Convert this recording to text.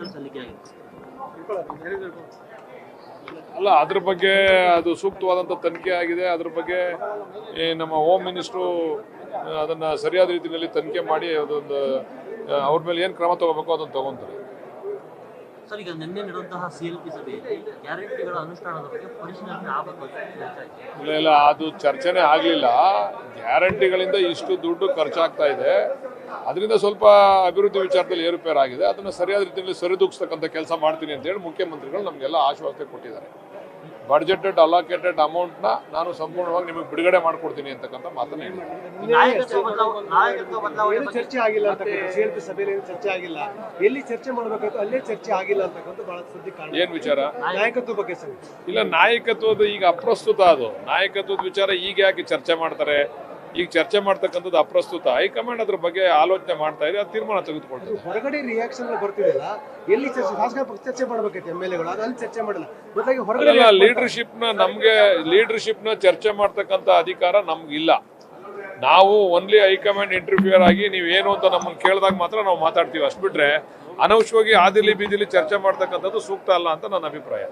ಪತ್ರಗಳು ಸಲ್ಲಿಕೆ ಆಗಿದೆ. ಅಲ್ಲ, ಅದ್ರ ಬಗ್ಗೆ ಅದು ಸೂಕ್ತವಾದಂಥ ತನಿಖೆ ಆಗಿದೆ. ಅದ್ರ ಬಗ್ಗೆ ನಮ್ಮ ಹೋಮ್ ಮಿನಿಸ್ಟ್ರು ಅದನ್ನು ಸರಿಯಾದ ರೀತಿಯಲ್ಲಿ ತನಿಖೆ ಮಾಡಿ ಅದೊಂದು ಅವ್ರ ಮೇಲೆ ಏನು ಕ್ರಮ ತಗೋಬೇಕು ಅದನ್ನು ತಗೊಂತಾರೆ. ಸರ್, ಈಗ ನಿನ್ನೆ ನಡೆದಂತಹ CLP ಸಭೆಯಲ್ಲಿ ಗ್ಯಾರಂಟಿಗಳ ಅನುಷ್ಠಾನದ ಬಗ್ಗೆ ಪರಿಶೀಲನೆ ಆಗಬೇಕು. ಇಲ್ಲ, ಅದು ಚರ್ಚೆನೇ ಆಗಲಿಲ್ಲ. ಗ್ಯಾರಂಟಿಗಳಿಂದ ಇಷ್ಟು ದುಡ್ಡು ಖರ್ಚಾಗ್ತಾ ಇದೆ, ಅದರಿಂದ ಸ್ವಲ್ಪ ಅಭಿವೃದ್ಧಿ ವಿಚಾರದಲ್ಲಿ ಏರುಪೇರಾಗಿದೆ. ಅದನ್ನು ಸರಿಯಾದ ರೀತಿಯಲ್ಲಿ ಸರಿದೂಗಿಸ್ತಕ್ಕಂಥ ಕೆಲಸ ಮಾಡ್ತೀನಿ ಅಂತ ಹೇಳಿ ಮುಖ್ಯಮಂತ್ರಿಗಳು ನಮಗೆಲ್ಲ ಆಶ್ವಾಸನೆ ಕೊಟ್ಟಿದ್ದಾರೆ. ಬಡ್ಜೆಟೆಡ್ ಅಲಾಕೇಟೆಡ್ ಅಮೌಂಟ್ನ ನಾನು ಸಂಪೂರ್ಣವಾಗಿ ನಿಮಗೆ ಬಿಡುಗಡೆ ಮಾಡಿಕೊಡ್ತೀನಿ ಅಂತಕ್ಕಂಥ ಮಾತನ್ನು ಚರ್ಚೆ ಆಗಿಲ್ಲ ಅಂತ CLP ಸಭೆಯಲ್ಲಿ ಚರ್ಚೆ ಆಗಿಲ್ಲ, ಎಲ್ಲಿ ಚರ್ಚೆ ಮಾಡಬೇಕಾಯ್ತು ಅಲ್ಲೇ ಚರ್ಚೆ ಆಗಿಲ್ಲ ಅಂತಕ್ಕಂಥ ಬಹಳ ಸುದ್ದಿ ಕಾರಣ. ಏನು ವಿಚಾರ? ನಾಯಕತ್ವ ಬಗ್ಗೆ ಸರ್. ಇಲ್ಲ, ನಾಯಕತ್ವದ ಈಗ ಅಪ್ರಸ್ತುತ. ಅದು ನಾಯಕತ್ವದ ವಿಚಾರ ಈಗ ಯಾಕೆ ಚರ್ಚೆ ಮಾಡ್ತಾರೆ? ಈಗ ಚರ್ಚೆ ಮಾಡ್ತಕ್ಕಂಥದ್ದು ಅಪ್ರಸ್ತುತ. ಹೈಕಮಾಂಡ್ ಅದ್ರ ಬಗ್ಗೆ ಆಲೋಚನೆ ಮಾಡ್ತಾ ಇದೆ, ಅದು ತೀರ್ಮಾನ ತೆಗೆದುಕೊಳ್ತಾರೆ. ಹೊರಗಡೆ ರಿಯಾಕ್ಷನ್ ಬರ್ತಿದೆಯಲ್ಲ, ಎಲ್ಲಿ ಚರ್ಚೆ ಶಾಸಕರ ಪಕ್ಷ ಚರ್ಚೆ ಮಾಡಬೇಕೈತೆ MLA ಗಳು, ಅಲ್ಲಿ ಚರ್ಚೆ ಮಾಡಲ್ಲ. ಬದಲಾಗಿ ಹೊರಗಡೆ ಲೀಡರ್ಶಿಪ್ನ ಚರ್ಚೆ ಮಾಡ್ತಕ್ಕಂಥ ಅಧಿಕಾರ ನಮ್ಗಿಲ್ಲ. ನಾವು ಓನ್ಲಿ ಹೈಕಮಾಂಡ್ ಇಂಟರ್ಫಿಯರ್ ಆಗಿ ನೀವೇನು ಅಂತ ನಮ್ಮನ್ನು ಕೇಳಿದಾಗ ಮಾತ್ರ ನಾವು ಮಾತಾಡ್ತೀವಿ. ಅಷ್ಟು ಬಿಟ್ರೆ ಅನವಶ್ಯವಾಗಿ ಆದಿಲಿ ಬೀದಿಲಿ ಚರ್ಚೆ ಮಾಡ್ತಕ್ಕಂಥದ್ದು ಸೂಕ್ತ ಅಲ್ಲ ಅಂತ ನನ್ನ ಅಭಿಪ್ರಾಯ.